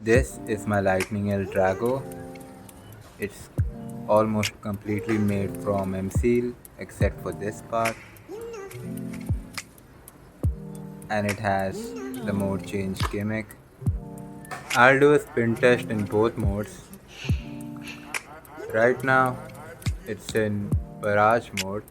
This is my Lightning L Drago. It's almost completely made from M-Seal except for this part, and it has the mode change gimmick. I'll do a spin test in both modes. Right now it's in barrage mode,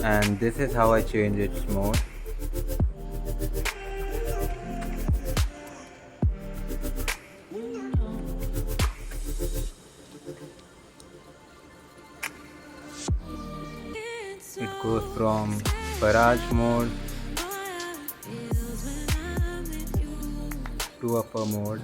and this is how I change its mode. It goes from barrage mode to upper mode.